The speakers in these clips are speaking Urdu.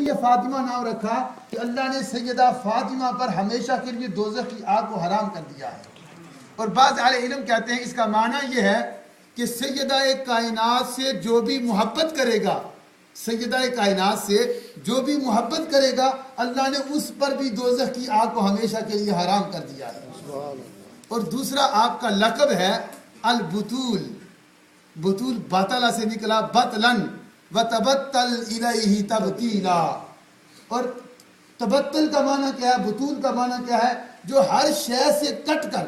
لیے فاطمہ نام رکھا کہ اللہ نے سیدہ فاطمہ پر ہمیشہ کے لیے دوزخ کی آگ کو حرام کر دیا ہے. اور بعض اہل علم کہتے ہیں اس کا معنی یہ ہے کہ سیدہ کائنات سے جو بھی محبت کرے گا، سیدہ کائنات سے جو بھی محبت کرے گا، اللہ نے اس پر بھی دوزخ کی آگ کو ہمیشہ کے لیے حرام کر دیا ہے. اور دوسرا آپ کا لقب ہے البتول. بتول باطلا سے نکلا بطلن وتبتل الیہ تبتیلا. اور تبتل کا معنی کیا ہے، بتول کا معنی کیا ہے؟ جو ہر شے سے کٹ کر،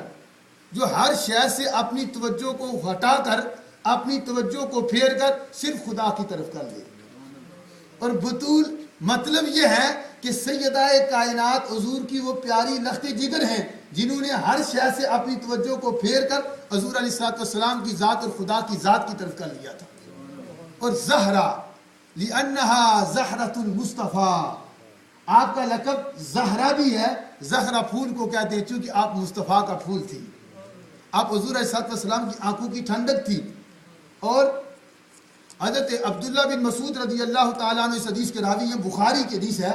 جو ہر شے سے اپنی توجہ کو ہٹا کر، اپنی توجہ کو پھیر کر صرف خدا کی طرف کر دے. اور بتول مطلب یہ ہے کہ سیدہ کائنات حضور کی وہ پیاری لخت جگر ہیں جنہوں نے ہر شے سے اپنی توجہ کو پھیر کر حضور علیہ السلام کی ذات اور خدا کی ذات کی طرف کر لیا تھا. اور زہرا لأنہا زہرۃ المصطفیٰ، آپ کا لقب زہرا بھی ہے. زہرا پھول کو کہتے ہیں چونکہ آپ مصطفیٰ کا پھول تھی. آپ حضور علیہ السلام کی آنکھوں کی ٹھنڈک تھی. اور حضرت عبداللہ بن مسعود رضی اللہ تعالیٰ عنہ اس حدیث کے راوی ہیں، بخاری کی حدیث ہے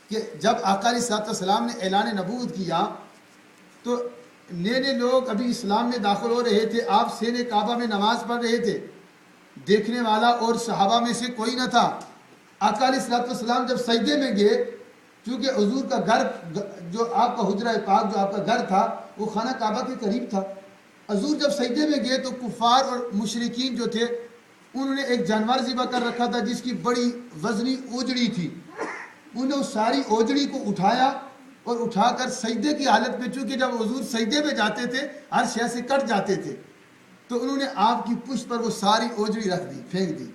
کہ جب آقا علیہ السلام نے اعلان نبوت کیا تو نئے نئے لوگ ابھی اسلام میں داخل ہو رہے تھے. آپ سین کعبہ میں نماز پڑھ رہے تھے، دیکھنے والا اور صحابہ میں سے کوئی نہ تھا. آقا علیہ السلام جب سجدے میں گئے، چونکہ حضور کا گھر، جو آپ کا حجرہ پاک، جو آپ کا گھر تھا وہ خانہ کعبہ کے قریب تھا. حضور جب سجدے میں گئے تو کفار اور مشرکین جو تھے انہوں نے ایک جانور ذبح کر رکھا تھا جس کی بڑی وزنی اوجڑی تھی. انہوں نے اس ساری اوجڑی کو اٹھایا اور اٹھا کر سجدے کی حالت میں، چونکہ جب حضور سجدے میں جاتے تھے ہر شے سے کٹ جاتے تھے، تو انہوں نے آپ کی پشت پر وہ ساری اوجڑی رکھ دی، پھینک دی.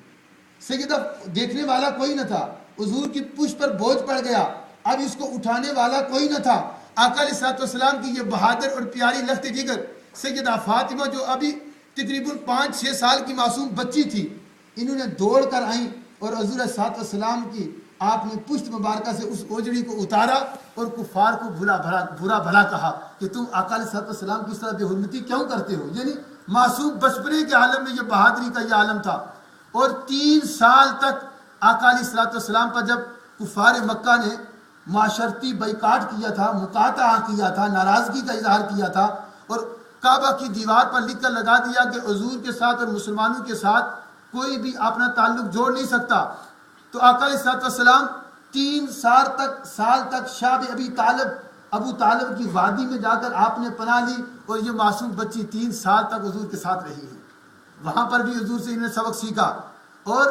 سجدہ دیکھنے والا کوئی نہ تھا، حضور کی پشت پر بوجھ پڑ گیا، اب اس کو اٹھانے والا کوئی نہ تھا. آقا علیہ السلام کی یہ بہادر اور پیاری لخت جگر سیدہ فاطمہ جو ابھی تقریباً 5-6 سال کی معصوم بچی تھی، انہوں نے دوڑ کر آئیں اور حضور علیہ السلام کی آپ نے پشت مبارکہ سے اس اوجڑی کو اتارا اور کفار کو برا بھلا کہا کہ تم آقا علیہ السلام کی اس طرح بے حرمتی کیوں کرتے ہو. یعنی معصوم بچپنے کے عالم میں یہ بہادری کا یہ عالم تھا. اور 3 سال تک آقا علیہ السلام پر جب کفار مکہ نے معاشرتی بائیکاٹ کیا تھا، مقاطعہ کیا تھا، ناراضگی کا اظہار کیا تھا اور کعبہ کی دیوار پر لکھ کر لگا دیا کہ حضور کے ساتھ اور مسلمانوں کے ساتھ کوئی بھی اپنا تعلق جوڑ نہیں سکتا، تو آقا علیہ السلام 3 سال تک شاب ابو طالب کی وادی میں جا کر آپ نے پناہ لی اور یہ معصوم بچی 3 سال تک حضور کے ساتھ رہی ہے. وہاں پر بھی حضور سے انہیں سبق سیکھا. اور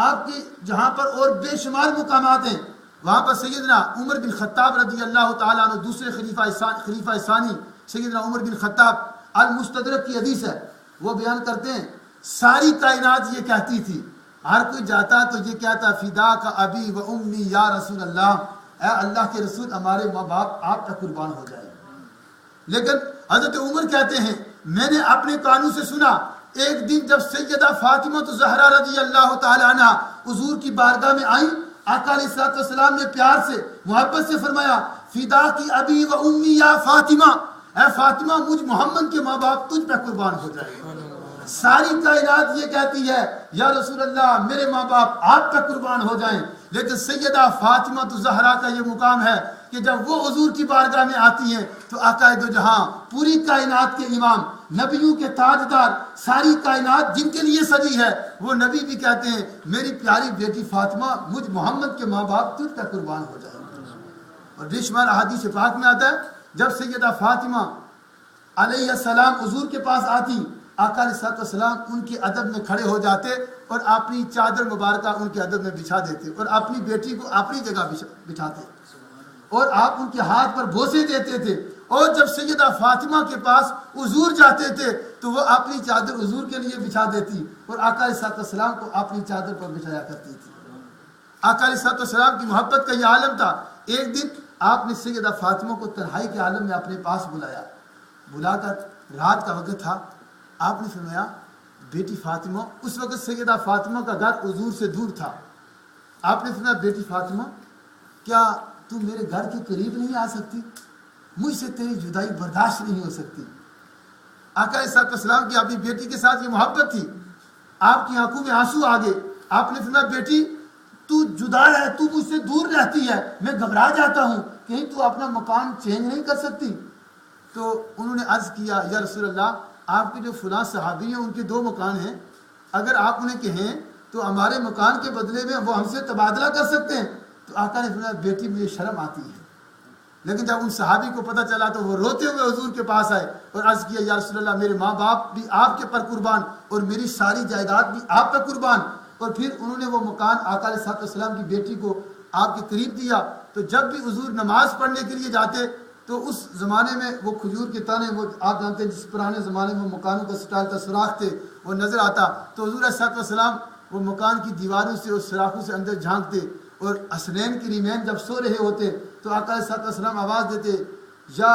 آپ کی جہاں پر اور بے شمار مقامات ہیں، وہاں پر سیدنا عمر بن خطاب رضی اللہ تعالیٰ عنہ، دوسرے خلیفہ ثانی سیدنا عمر بن خطاب، المستدرک کی حدیث ہے، وہ بیان کرتے ہیں ساری کائنات یہ کہتی تھی، ہر کوئی جاتا تو یہ کہتا فدا کا ابی و امی یا رسول اللہ، اے اللہ کے رسول ہمارے ماں باپ آپ تک قربان ہو جائے. لیکن حضرت عمر کہتے ہیں میں نے اپنے کانوں سے سنا ایک دن جب سیدہ فاطمہ زہرا رضی اللہ تعالی عنہ حضور کی بارگاہ میں آئیں، آقا علیہ السلام نے پیار سے محبت سے فرمایا فدا کی ابی و امی یا فاطمہ، اے فاطمہ مجھ محمد کے ماں باپ تجھ پہ قربان ہو جائے. ساری کائنات یہ کہتی ہے یا رسول اللہ میرے ماں باپ آپ پہ قربان ہو جائیں. لیکن سیدہ فاطمہ زہرا کا یہ مقام ہے کہ جب وہ حضور کی بارگاہ میں آتی ہیں تو آقا دو جہاں، پوری کائنات کے امام، نبیوں کے تاجدار، ساری کائنات جن کے لیے سجی ہے، وہ نبی بھی کہتے ہیں میری پیاری بیٹی فاطمہ مجھ محمد کے ماں باپ تجھ پہ قربان ہو جائیں. اور بے شمار احادیث پاک میں آتا ہے جب سیدہ فاطمہ علیہ السلام حضور کے پاس آتی، آقا علیہ السلام ان کے ادب میں کھڑے ہو جاتے اور اپنی چادر مبارکہ ان کے ادب میں بچھا دیتے اور اپنی بیٹی کو اپنی جگہ بٹھاتے اور آپ ان کے ہاتھ پر بوسے دیتے تھے. اور جب سیدہ فاطمہ کے پاس حضور جاتے تھے تو وہ اپنی چادر حضور کے لیے بچھا دیتی اور آقا علیہ السلام کو اپنی چادر پر بچھایا کرتی تھی. آقا علیہ السلام کی محبت کا یہ عالم تھا. ایک دن آپ نے سیدہ فاطمہ کو تنہائی کے عالم میں اپنے پاس بلا کر رات کا وقت تھا، آپ نے فرمایا بیٹی فاطمہ، اس وقت سیدہ فاطمہ کا گھر حضور سے دور تھا، آپ نے فرمایا بیٹی فاطمہ کیا تم میرے گھر کے قریب نہیں آ سکتی؟ مجھ سے تیری جدائی برداشت نہیں ہو سکتی. آقا علیہ السلام کی اپنی بیٹی کے ساتھ یہ محبت تھی، آپ کی آنکھوں میں آنسو آ گئے. آپ نے فرمایا بیٹی تو جدا ہے، تو مجھ سے دور رہتی ہے، میں گھبرا جاتا ہوں، کہیں تو اپنا مکان چینج نہیں کر سکتی؟ تو انہوں نے عرض کیا یا رسول اللہ آپ کے جو فلاں صحابی ہیں ان کے 2 مکان ہیں، اگر آپ انہیں کہیں تو ہمارے مکان کے بدلے میں وہ ہم سے تبادلہ کر سکتے ہیں۔ تو آقا نے فرمایا بیٹی مجھے شرم آتی ہے، لیکن جب ان صحابی کو پتہ چلا تو وہ روتے ہوئے حضور کے پاس آئے اور عرض کیا یا رسول اللہ میرے ماں باپ بھی آپ کے پر قربان اور میری ساری جائیداد بھی آپ پر قربان۔ اور پھر انہوں نے وہ مکان آقا علیہ السلام کی بیٹی کو آپ کے قریب دیا۔ تو جب بھی حضور نماز پڑھنے کے لیے جاتے تو اس زمانے میں وہ کھجور کے تانے، وہ آپ جانتے ہیں جس پرانے زمانے میں مکانوں کا سٹائل کا سوراخ تھے وہ نظر آتا، تو حضور علیہ السلام وہ مکان کی دیواروں سے اور سوراخوں سے اندر جھانکتے، اور حسنین کی ریمین جب سو رہے ہوتے تو آقا علیہ السلام آواز دیتے یا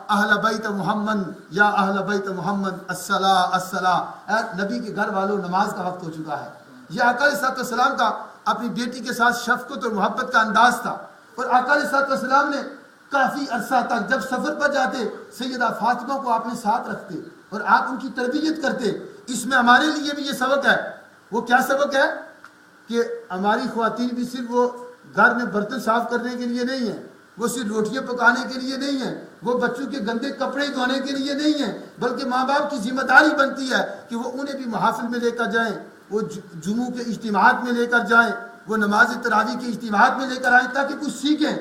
اہل بیت محمد یا اہل بیت محمد الصلاۃ الصلاۃ، اے نبی کے گھر والوں نماز کا وقت ہو چکا ہے۔ یہ آقا علیہ السلام کا اپنی بیٹی کے ساتھ شفقت اور محبت کا انداز تھا۔ اور آقا علیہ السلام نے کافی عرصہ تک جب سفر پر جاتے سیدہ فاطمہ کو آپ نے ساتھ رکھتے اور آپ ان کی تربیت کرتے۔ اس میں ہمارے لیے بھی یہ سبق ہے۔ وہ کیا سبق ہے کہ ہماری خواتین بھی صرف وہ گھر میں برتن صاف کرنے کے لیے نہیں ہیں، وہ صرف روٹیاں پکانے کے لیے نہیں ہیں، وہ بچوں کے گندے کپڑے دھونے کے لیے نہیں ہیں، بلکہ ماں باپ کی ذمہ داری بنتی ہے کہ وہ انہیں بھی محافل میں لے کر جائیں، وہ جمعوں کے اجتماعات میں لے کر جائیں، وہ نماز تراویح کے اجتماعات میں لے کر آئیں تاکہ کچھ سیکھیں۔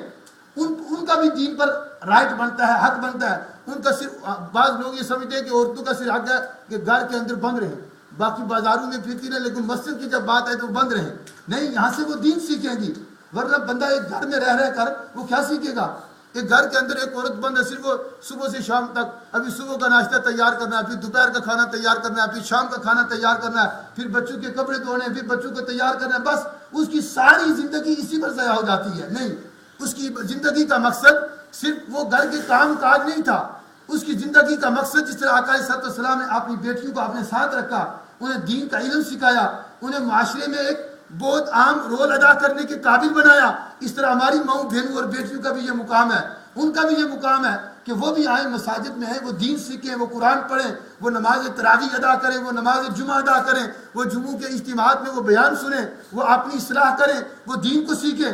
ان کا بھی دین پر رائٹ بنتا ہے، حق بنتا ہے۔ ان کا صرف بعض لوگ یہ سمجھتے ہیں کہ عورتوں کا صرف حق ہے کہ گھر کے اندر بند رہیں، باقی بازاروں میں پھرتی رہیں، لیکن مسجد کی جب بات آئے تو بند رہیں۔ نہیں، یہاں سے وہ دین سیکھیں گی، ورنہ بندہ ایک گھر میں رہ کر وہ کیا سیکھے گا؟ ایک گھر کے اندر ایک عورت بند ہے، صرف وہ صبح سے شام تک ابھی صبح کا ناشتہ تیار کرنا ہے، پھر دوپہر کا کھانا تیار کرنا ہے، پھر شام کا کھانا تیار کرنا ہے، پھر بچوں کے کپڑے دھونے ہیں، پھر بچوں کو تیار کرنا ہے، بس اس کی ساری زندگی اسی پر ضائع ہو جاتی ہے۔ نہیں، اس کی زندگی کا مقصد صرف وہ گھر کے کام کاج نہیں تھا، اس کی زندگی کا مقصد جس طرح آقا علیہ السلام نے اپنی بیٹیوں کو اپنے ساتھ رکھا، انہیں دین کا علم سکھایا، انہیں معاشرے میں ایک بہت عام رول ادا کرنے کے قابل بنایا، اس طرح ہماری ماؤں بہنوں اور بیٹیوں کا بھی یہ مقام ہے، ان کا بھی یہ مقام ہے کہ وہ بھی آئیں مساجد میں ہیں، وہ دین سیکھیں، وہ قرآن پڑھیں، وہ نماز تراویح ادا کریں، وہ نماز جمعہ ادا کریں، وہ جمعوں کے اجتماعات میں وہ بیان سنیں، وہ اپنی اصلاح کریں، وہ دین کو سیکھیں۔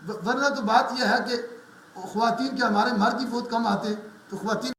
ورنہ تو بات یہ ہے کہ خواتین کے ہمارے مرد ہی بہت کم آتے، تو خواتین